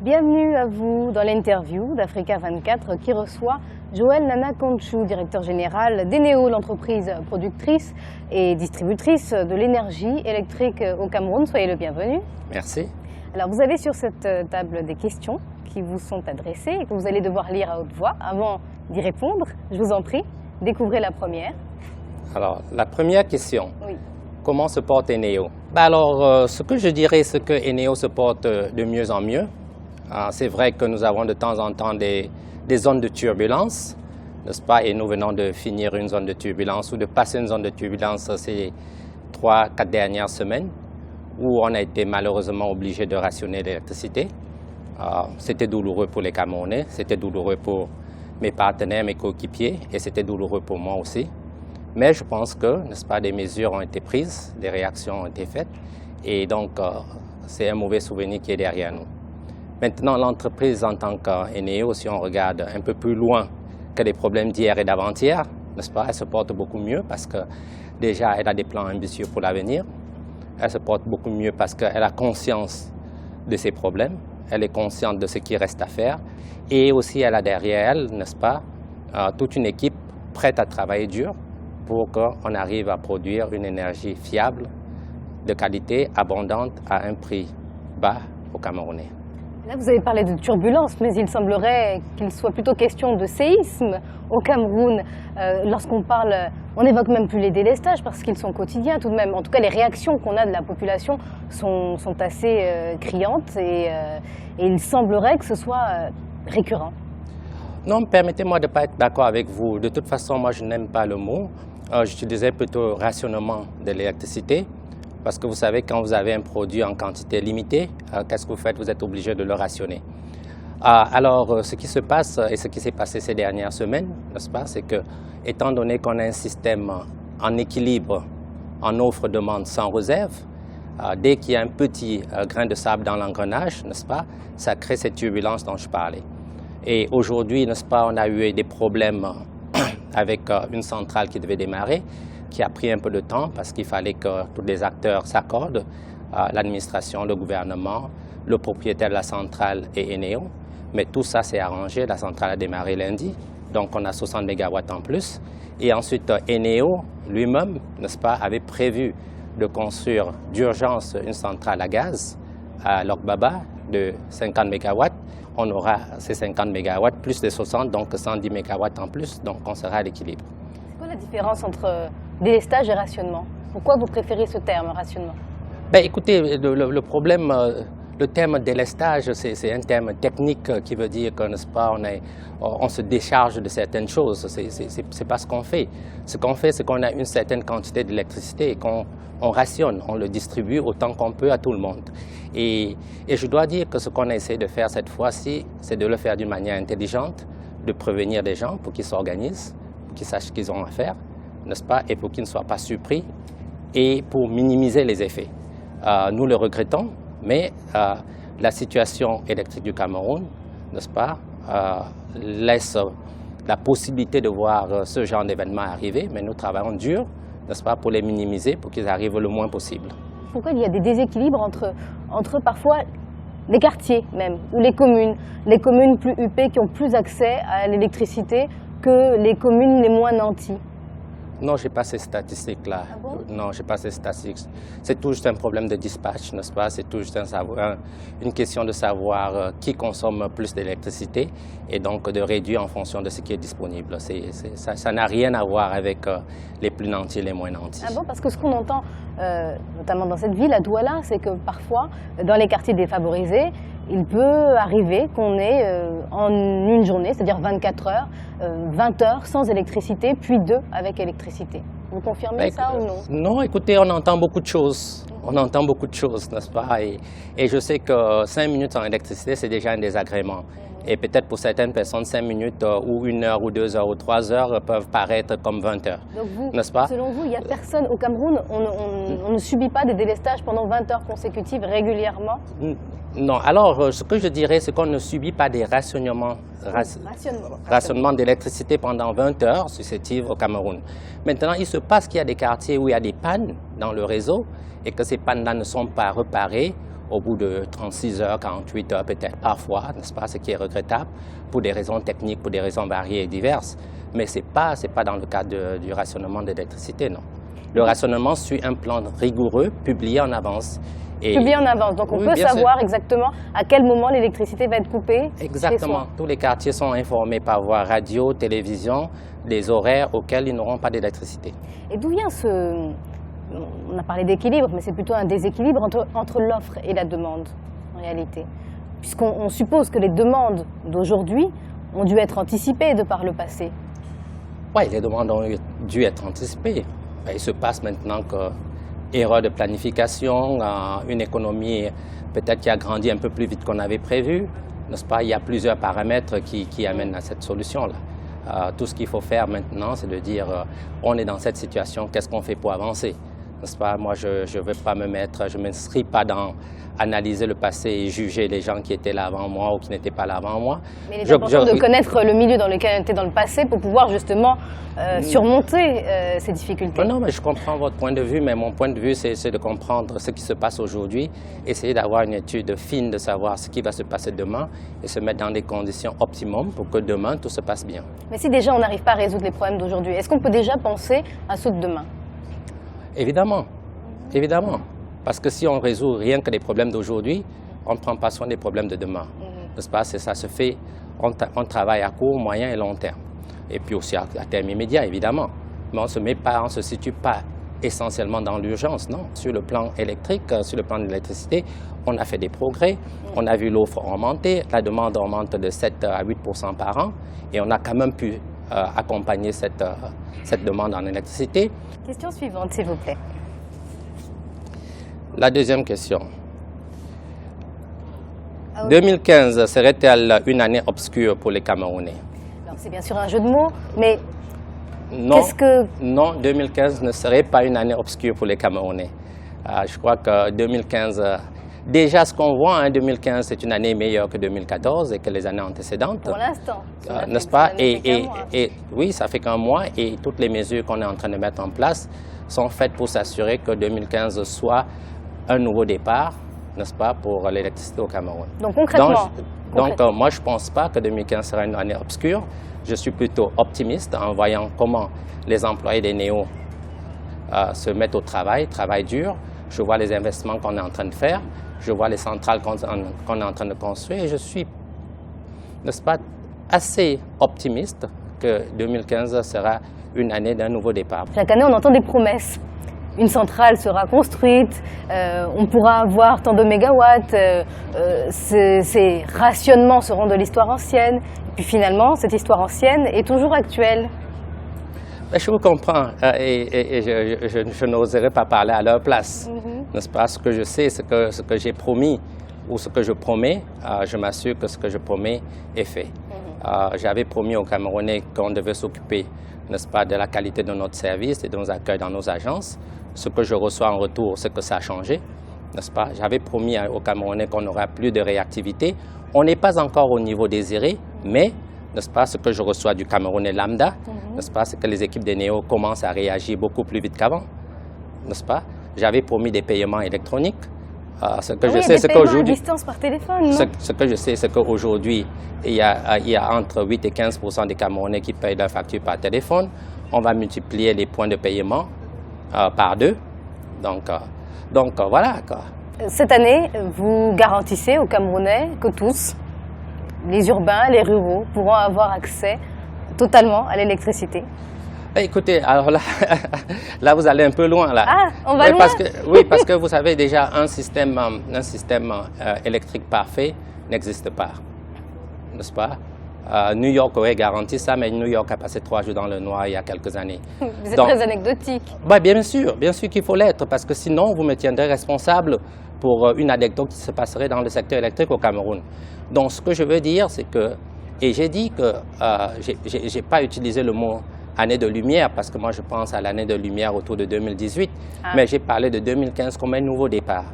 Bienvenue à vous dans l'interview d'Africa 24 qui reçoit Joël Nana Kontchou, directeur général d'Eneo, l'entreprise productrice et distributrice de l'énergie électrique au Cameroun. Soyez le bienvenu. Merci. Alors vous avez sur cette table des questions qui vous sont adressées et que vous allez devoir lire à haute voix avant d'y répondre. Je vous en prie, découvrez la première. Alors, la première question. Oui. Comment se porte Eneo? Ce que je dirais, c'est que Eneo se porte de mieux en mieux. C'est vrai que nous avons de temps en temps des zones de turbulence, n'est-ce pas? Et nous venons de finir une zone de turbulence ou de passer une zone de turbulence ces 3-4 dernières semaines où on a été malheureusement obligé de rationner l'électricité. C'était douloureux pour les Camerounais, c'était douloureux pour mes partenaires, mes coéquipiers et c'était douloureux pour moi aussi. Mais je pense que, n'est-ce pas, des mesures ont été prises, des réactions ont été faites et donc c'est un mauvais souvenir qui est derrière nous. Maintenant, l'entreprise en tant qu'Eneo, si on regarde un peu plus loin que les problèmes d'hier et d'avant-hier, n'est-ce pas, elle se porte beaucoup mieux parce que déjà elle a des plans ambitieux pour l'avenir. Elle se porte beaucoup mieux parce qu'elle a conscience de ses problèmes, elle est consciente de ce qui reste à faire et aussi elle a derrière elle, n'est-ce pas, toute une équipe prête à travailler dur pour qu'on arrive à produire une énergie fiable, de qualité, abondante, à un prix bas aux Camerounais. Là, vous avez parlé de turbulence, mais il semblerait qu'il soit plutôt question de séisme au Cameroun. Lorsqu'on parle, on n'évoque même plus les délestages parce qu'ils sont quotidiens tout de même. En tout cas, les réactions qu'on a de la population sont assez criantes et il semblerait que ce soit récurrent. Non, permettez-moi de ne pas être d'accord avec vous. De toute façon, moi, je n'aime pas le mot. J'utilisais plutôt rationnement de l'électricité. Parce que vous savez, quand vous avez un produit en quantité limitée, qu'est-ce que vous faites? Vous êtes obligé de le rationner. Ce qui se passe et ce qui s'est passé ces dernières semaines, n'est-ce pas, c'est que, étant donné qu'on a un système en équilibre, en offre-demande sans réserve, dès qu'il y a un petit grain de sable dans l'engrenage, n'est-ce pas, ça crée cette turbulence dont je parlais. Et aujourd'hui, n'est-ce pas, on a eu des problèmes avec une centrale qui devait démarrer, qui a pris un peu de temps parce qu'il fallait que tous les acteurs s'accordent, l'administration, le gouvernement, le propriétaire de la centrale et Eneo. Mais tout ça s'est arrangé, la centrale a démarré lundi, donc on a 60 MW en plus. Et ensuite, Eneo lui-même, n'est-ce pas, avait prévu de construire d'urgence une centrale à gaz à Lokbaba de 50 MW. On aura ces 50 MW plus les 60, donc 110 MW en plus, donc on sera à l'équilibre. C'est quoi la différence entre délestage et rationnement? Pourquoi vous préférez ce terme, rationnement? Écoutez, le problème, le terme délestage, c'est un terme technique qui veut dire que, n'est-ce pas, on se décharge de certaines choses. C'est pas ce qu'on fait. Ce qu'on fait, c'est qu'on a une certaine quantité d'électricité et qu'on rationne, on le distribue autant qu'on peut à tout le monde. Et je dois dire que ce qu'on essaie de faire cette fois-ci, c'est de le faire d'une manière intelligente, de prévenir les gens pour qu'ils s'organisent, pour qu'ils sachent ce qu'ils ont à faire, n'est-ce pas, et pour qu'ils ne soient pas surpris, et pour minimiser les effets. Nous le regrettons, mais la situation électrique du Cameroun, n'est-ce pas, laisse la possibilité de voir ce genre d'événement arriver, mais nous travaillons dur, n'est-ce pas, pour les minimiser, pour qu'ils arrivent le moins possible. Pourquoi il y a des déséquilibres entre parfois les quartiers même, ou les communes plus huppées qui ont plus accès à l'électricité que les communes les moins nanties? Non, je n'ai pas ces statistiques-là. Ah bon? Non, je n'ai pas ces statistiques. C'est tout juste un problème de dispatch, n'est-ce pas? C'est tout juste une question de savoir qui consomme plus d'électricité et donc de réduire en fonction de ce qui est disponible. Ça n'a rien à voir avec les plus nantis et les moins nantis. Ah bon? Parce que ce qu'on entend, notamment dans cette ville, à Douala, c'est que parfois, dans les quartiers défavorisés, il peut arriver qu'on ait en une journée, c'est-à-dire 24 heures, 20 heures sans électricité, puis 2 avec électricité. Vous confirmez ça ou non? Non, écoutez, on entend beaucoup de choses. On entend beaucoup de choses, n'est-ce pas? Et je sais que 5 minutes sans électricité, c'est déjà un désagrément. Et peut-être pour certaines personnes, 5 minutes ou 1 heure ou 2 heures ou 3 heures peuvent paraître comme 20 heures, n'est-ce pas? Selon vous, il n'y a personne au Cameroun, on ne subit pas des délestages pendant 20 heures consécutives régulièrement? Non, alors ce que je dirais, c'est qu'on ne subit pas des rationnements d'électricité pendant 20 heures successives au Cameroun. Maintenant, il se passe qu'il y a des quartiers où il y a des pannes dans le réseau et que ces pannes-là ne sont pas réparées au bout de 36 heures, 48 heures peut-être, parfois, n'est-ce pas, ce qui est regrettable, pour des raisons techniques, pour des raisons variées et diverses. Mais ce n'est pas dans le cadre du rationnement de l'électricité, non. Le rationnement suit un plan rigoureux, publié en avance. Publié en avance, donc on peut savoir exactement à quel moment l'électricité va être coupée. Exactement, tous les quartiers sont informés par voie radio, télévision, des horaires auxquels ils n'auront pas d'électricité. Et d'où vient on a parlé d'équilibre, mais c'est plutôt un déséquilibre entre l'offre et la demande, en réalité. Puisqu'on suppose que les demandes d'aujourd'hui ont dû être anticipées de par le passé. Oui, les demandes ont dû être anticipées. Il se passe maintenant que erreur de planification, une économie peut-être qui a grandi un peu plus vite qu'on avait prévu, n'est-ce pas? Il y a plusieurs paramètres qui amènent à cette solution-là. Tout ce qu'il faut faire maintenant, c'est de dire on est dans cette situation, qu'est-ce qu'on fait pour avancer? N'est-ce pas? Moi, je ne veux pas je ne m'inscris pas dans analyser le passé et juger les gens qui étaient là avant moi ou qui n'étaient pas là avant moi. Mais il est important de connaître le milieu dans lequel on était dans le passé pour pouvoir justement surmonter ces difficultés. Non, mais je comprends votre point de vue, mais mon point de vue, c'est de comprendre ce qui se passe aujourd'hui, essayer d'avoir une étude fine, de savoir ce qui va se passer demain et se mettre dans des conditions optimum pour que demain, tout se passe bien. Mais si déjà on n'arrive pas à résoudre les problèmes d'aujourd'hui, est-ce qu'on peut déjà penser à ceux de demain? Évidemment, évidemment. Parce que si on résout rien que les problèmes d'aujourd'hui, on ne prend pas soin des problèmes de demain. N'est-ce pas? Ça se fait, on travaille à court, moyen et long terme. Et puis aussi à terme immédiat, évidemment. Mais on ne se situe pas essentiellement dans l'urgence, non. Sur le plan électrique, sur le plan de l'électricité, on a fait des progrès. On a vu l'offre augmenter, la demande augmente de 7 à 8% par an. Et on a quand même pu accompagner cette demande en électricité. Question suivante, s'il vous plaît. La deuxième question. 2015 serait-elle une année obscure pour les Camerounais? C'est bien sûr un jeu de mots, mais non, non, 2015 ne serait pas une année obscure pour les Camerounais. Je crois que 2015, déjà ce qu'on voit en 2015, c'est une année meilleure que 2014 et que les années antécédentes. Pour l'instant. N'est-ce pas? Et oui, ça fait qu'un mois et toutes les mesures qu'on est en train de mettre en place sont faites pour s'assurer que 2015 soit un nouveau départ, n'est-ce pas, pour l'électricité au Cameroun. Donc concrètement? Donc moi, je ne pense pas que 2015 sera une année obscure. Je suis plutôt optimiste en voyant comment les employés des NEO se mettent au travail dur. Je vois les investissements qu'on est en train de faire. Je vois les centrales qu'on est en train de construire. Et je suis, n'est-ce pas, assez optimiste que 2015 sera une année d'un nouveau départ. Chaque année, on entend des promesses. Une centrale sera construite, on pourra avoir tant de mégawatts, ces rationnements seront de l'histoire ancienne. Et puis finalement, cette histoire ancienne est toujours actuelle. Je vous comprends et je n'oserais pas parler à leur place. N'est-ce pas? Ce que je sais, ce que j'ai promis ou ce que je promets, je m'assure que ce que je promets est fait. J'avais promis aux Camerounais qu'on devait s'occuper, n'est-ce pas, de la qualité de notre service et de nos accueils dans nos agences. Ce que je reçois en retour, c'est que ça a changé, n'est-ce pas? J'avais promis aux Camerounais qu'on n'aura plus de réactivité. On n'est pas encore au niveau désiré, mais, n'est-ce pas, ce que je reçois du Camerounais lambda, n'est-ce pas, c'est que les équipes des NEO commencent à réagir beaucoup plus vite qu'avant, n'est-ce pas? J'avais promis des paiements électroniques. Ce que je sais, c'est qu'aujourd'hui, distance par téléphone, non? Ce que je sais, c'est qu'aujourd'hui, il y a entre 8 et 15% des Camerounais qui payent leurs factures par téléphone. On va multiplier les points de paiement par 2. Donc voilà, quoi. Cette année, vous garantissez aux Camerounais que tous, les urbains, les ruraux, pourront avoir accès totalement à l'électricité? Écoutez, alors là, vous allez un peu loin. Là. Ah, on va loin? Parce que vous savez déjà, un système électrique parfait n'existe pas, n'est-ce pas? New York aurait garanti ça, mais New York a passé 3 jours dans le noir il y a quelques années. Vous êtes très anecdotique. Bien sûr qu'il faut l'être, parce que sinon, vous me tiendrez responsable pour une anecdote qui se passerait dans le secteur électrique au Cameroun. Donc, ce que je veux dire, c'est que, et j'ai dit que je n'ai pas utilisé le mot année de lumière, parce que moi, je pense à l'année de lumière autour de 2018, mais j'ai parlé de 2015 comme un nouveau départ,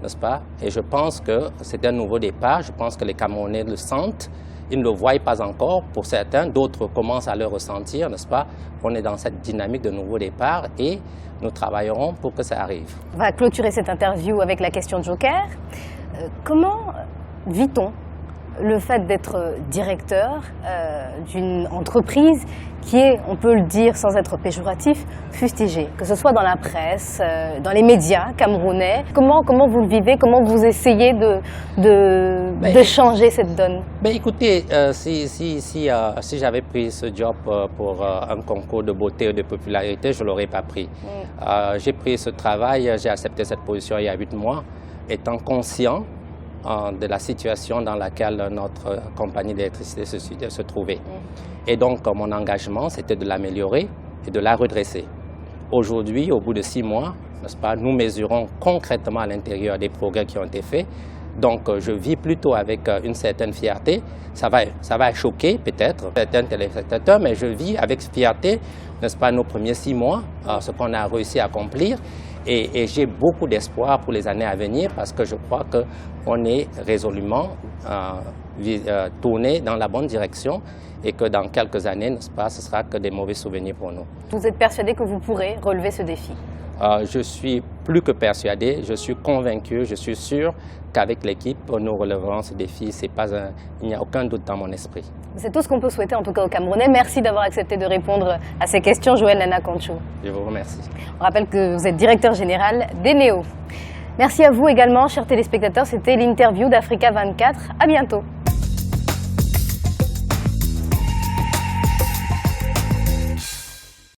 n'est-ce pas? Et je pense que c'est un nouveau départ, je pense que les Camerounais le sentent. Ils ne le voient pas encore pour certains, d'autres commencent à le ressentir, n'est-ce pas? On est dans cette dynamique de nouveau départ et nous travaillerons pour que ça arrive. On va clôturer cette interview avec la question de Joker. Comment vit-on le fait d'être directeur d'une entreprise qui est, on peut le dire sans être péjoratif, fustigée, que ce soit dans la presse, dans les médias camerounais? Comment vous le vivez? Comment vous essayez de changer cette donne? Écoutez, si j'avais pris ce job pour un concours de beauté ou de popularité, je ne l'aurais pas pris. J'ai pris ce travail, j'ai accepté cette position il y a 8 mois, étant conscient de la situation dans laquelle notre compagnie d'électricité se trouvait. Et donc, mon engagement, c'était de l'améliorer et de la redresser. Aujourd'hui, au bout de 6 mois, n'est-ce pas, nous mesurons concrètement à l'intérieur des progrès qui ont été faits. Donc, je vis plutôt avec une certaine fierté. Ça va choquer peut-être certains téléspectateurs, mais je vis avec fierté, n'est-ce pas, nos premiers 6 mois, ce qu'on a réussi à accomplir. Et j'ai beaucoup d'espoir pour les années à venir parce que je crois qu'on est résolument tourné dans la bonne direction et que dans quelques années, n'est-ce pas, ce sera que des mauvais souvenirs pour nous. Vous êtes persuadé que vous pourrez relever ce défi? Je suis plus que persuadé, je suis convaincu, je suis sûr qu'avec l'équipe, nous relèverons ce défi. Il n'y a aucun doute dans mon esprit. C'est tout ce qu'on peut souhaiter en tout cas aux Camerounais. Merci d'avoir accepté de répondre à ces questions, Joël Nana Concho. Je vous remercie. On rappelle que vous êtes directeur général d'Eneo. Merci à vous également, chers téléspectateurs. C'était l'interview d'Africa 24. À bientôt.